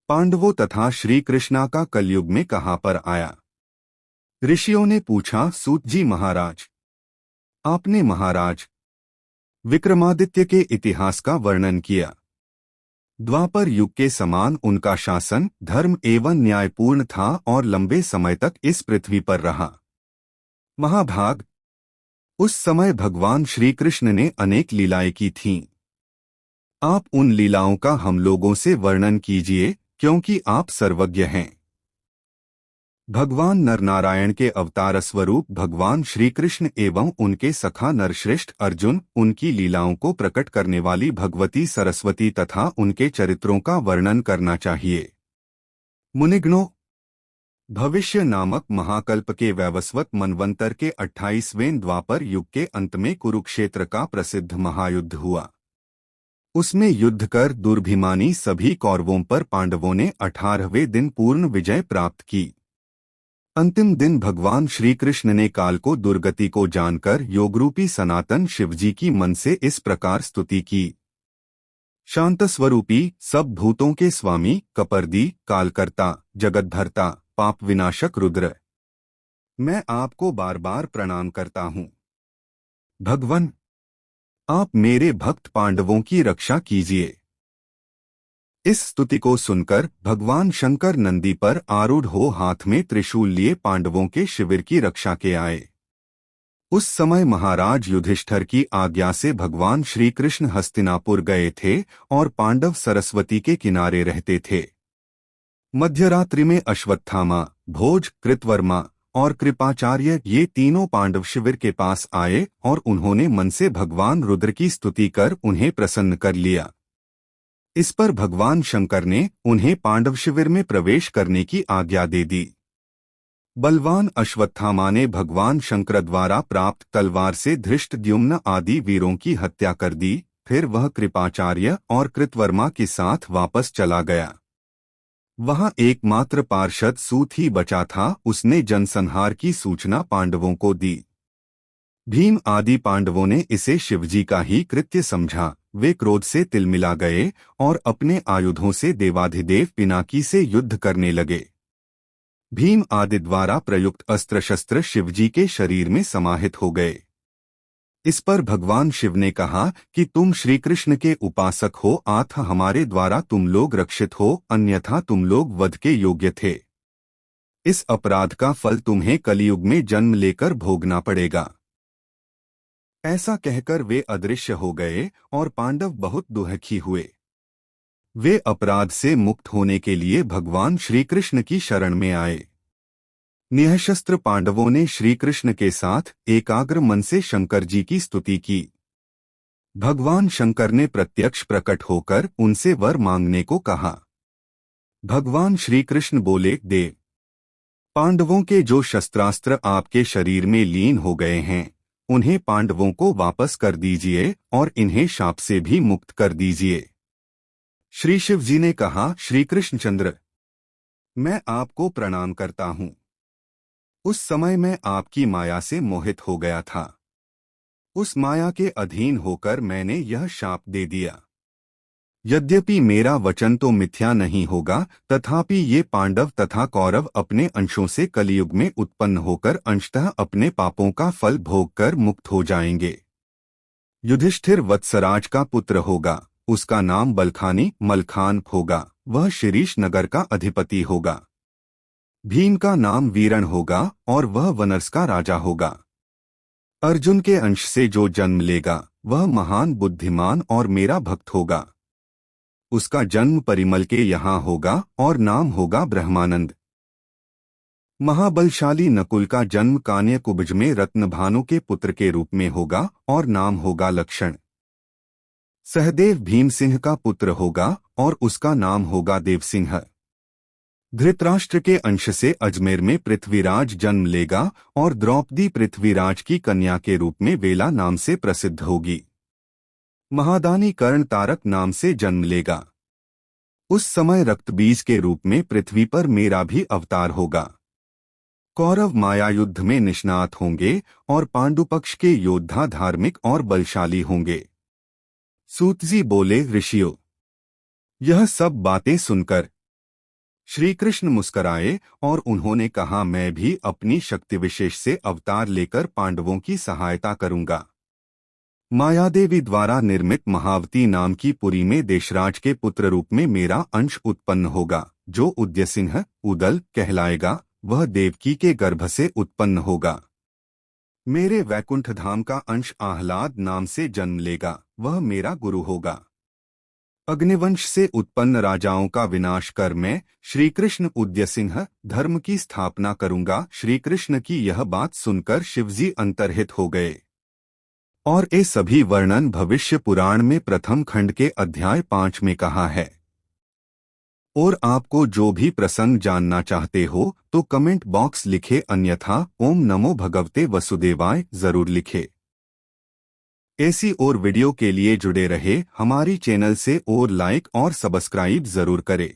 पांडवों तथा श्री कृष्णा का कलयुग में कहाँ पर आया। ऋषियों ने पूछा, सूत जी महाराज, आपने महाराज विक्रमादित्य के इतिहास का वर्णन किया। द्वापर युग के समान उनका शासन धर्म एवं न्यायपूर्ण था और लंबे समय तक इस पृथ्वी पर रहा। महाभाग, उस समय भगवान श्री कृष्ण ने अनेक लीलाएं की थीं। आप उन लीलाओं का हम लोगों से वर्णन कीजिए, क्योंकि आप सर्वज्ञ हैं। भगवान नरनारायण के अवतार स्वरूप भगवान श्री कृष्ण एवं उनके सखा नरश्रेष्ठ अर्जुन, उनकी लीलाओं को प्रकट करने वाली भगवती सरस्वती तथा उनके चरित्रों का वर्णन करना चाहिए। मुनिगणों, भविष्य नामक महाकल्प के वैवस्वत मनवंतर के 28वें द्वापर युग के अंत में कुरुक्षेत्र का प्रसिद्ध महायुद्ध हुआ। उसमें युद्ध कर दुर्भिमानी सभी कौरवों पर पांडवों ने 18वें दिन पूर्ण विजय प्राप्त की। अंतिम दिन भगवान श्री कृष्ण ने काल को दुर्गति को जानकर योगरूपी सनातन शिवजी की मन से इस प्रकार स्तुति की। शांत स्वरूपी, सब भूतों के स्वामी, कपर्दी, कालकर्ता, जगतभर्ता, पाप विनाशक रुद्र, मैं आपको बार बार प्रणाम करता हूँ। भगवन, आप मेरे भक्त पांडवों की रक्षा कीजिए। इस स्तुति को सुनकर भगवान शंकर नंदी पर आरूढ़ हो हाथ में त्रिशूल लिए पांडवों के शिविर की रक्षा के आए। उस समय महाराज युधिष्ठिर की आज्ञा से भगवान श्री कृष्ण हस्तिनापुर गए थे और पांडव सरस्वती के किनारे रहते थे। मध्यरात्रि में अश्वत्थामा, भोज, कृतवर्मा और कृपाचार्य ये तीनों पांडव शिविर के पास आए और उन्होंने मन से भगवान रुद्र की स्तुति कर उन्हें प्रसन्न कर लिया। इस पर भगवान शंकर ने उन्हें पांडव शिविर में प्रवेश करने की आज्ञा दे दी। बलवान अश्वत्थामा ने भगवान शंकर द्वारा प्राप्त तलवार से धृष्टद्युम्न आदि वीरों की हत्या कर दी। फिर वह कृपाचार्य और कृतवर्मा के साथ वापस चला गया। वहां एकमात्र पार्षद सूत ही बचा था। उसने जनसंहार की सूचना पांडवों को दी। भीम आदि पांडवों ने इसे शिवजी का ही कृत्य समझा। वे क्रोध से तिलमिला गए और अपने आयुधों से देवाधिदेव पिनाकी से युद्ध करने लगे। भीम आदि द्वारा प्रयुक्त अस्त्र शस्त्र शिवजी के शरीर में समाहित हो गए। इस पर भगवान शिव ने कहा कि तुम श्री कृष्ण के उपासक हो, अतः हमारे द्वारा तुम लोग रक्षित हो, अन्यथा तुम लोग वध के योग्य थे। इस अपराध का फल तुम्हें कलियुग में जन्म लेकर भोगना पड़ेगा। ऐसा कहकर वे अदृश्य हो गए और पांडव बहुत दुखी हुए। वे अपराध से मुक्त होने के लिए भगवान श्री कृष्ण की शरण में आए। निःशस्त्र पांडवों ने श्री कृष्ण के साथ एकाग्र मन से शंकर जी की स्तुति की। भगवान शंकर ने प्रत्यक्ष प्रकट होकर उनसे वर मांगने को कहा। भगवान श्री कृष्ण बोले, देव, पांडवों के जो शस्त्रास्त्र आपके शरीर में लीन हो गए हैं, उन्हें पांडवों को वापस कर दीजिए और इन्हें शाप से भी मुक्त कर दीजिए। श्री शिव जी ने कहा, श्री कृष्णचंद्र, मैं आपको प्रणाम करता हूँ। उस समय मैं आपकी माया से मोहित हो गया था। उस माया के अधीन होकर मैंने यह शाप दे दिया। यद्यपि मेरा वचन तो मिथ्या नहीं होगा, तथापि ये पांडव तथा कौरव अपने अंशों से कलियुग में उत्पन्न होकर अंशतः अपने पापों का फल भोगकर मुक्त हो जाएंगे। युधिष्ठिर वत्सराज का पुत्र होगा। उसका नाम बलखानी मलखान होगा। वह शिरीष नगर का अधिपति होगा। भीम का नाम वीरण होगा और वह वनर्स का राजा होगा। अर्जुन के अंश से जो जन्म लेगा वह महान बुद्धिमान और मेरा भक्त होगा। उसका जन्म परिमल के यहाँ होगा और नाम होगा ब्रह्मानंद। महाबलशाली नकुल का जन्म कान्य कुब्ज में रत्नभानु के पुत्र के रूप में होगा और नाम होगा लक्षण। सहदेव भीमसिंह का पुत्र होगा और उसका नाम होगा देवसिंह। धृतराष्ट्र के अंश से अजमेर में पृथ्वीराज जन्म लेगा और द्रौपदी पृथ्वीराज की कन्या के रूप में वेला नाम से प्रसिद्ध होगी। महादानी कर्ण तारक नाम से जन्म लेगा। उस समय रक्तबीज के रूप में पृथ्वी पर मेरा भी अवतार होगा। कौरव माया युद्ध में निष्णात होंगे और पांडुपक्ष के योद्धा धार्मिक और बलशाली होंगे। सूत जी बोले, ऋषियों, यह सब बातें सुनकर श्री कृष्ण मुस्कराए और उन्होंने कहा, मैं भी अपनी शक्ति विशेष से अवतार लेकर पांडवों की सहायता करूंगा। मायादेवी द्वारा निर्मित महावती नाम की पुरी में देशराज के पुत्र रूप में मेरा अंश उत्पन्न होगा, जो उद्यसिंह उदल कहलाएगा। वह देवकी के गर्भ से उत्पन्न होगा। मेरे वैकुंठ धाम का अंश आह्लाद नाम से जन्म लेगा, वह मेरा गुरु होगा। अग्निवंश से उत्पन्न राजाओं का विनाश कर मैं श्री कृष्ण उद्यसिंह धर्म की स्थापना करूंगा। श्री कृष्ण की यह बात सुनकर शिवजी अंतर्हित हो गए। और ये सभी वर्णन भविष्य पुराण में प्रथम खंड के अध्याय 5 में कहा है। और आपको जो भी प्रसंग जानना चाहते हो तो कमेंट बॉक्स लिखे, अन्यथा ओम नमो भगवते वसुदेवाय जरूर लिखे। ऐसी और वीडियो के लिए जुड़े रहे हमारी चैनल से और लाइक और सब्सक्राइब जरूर करें।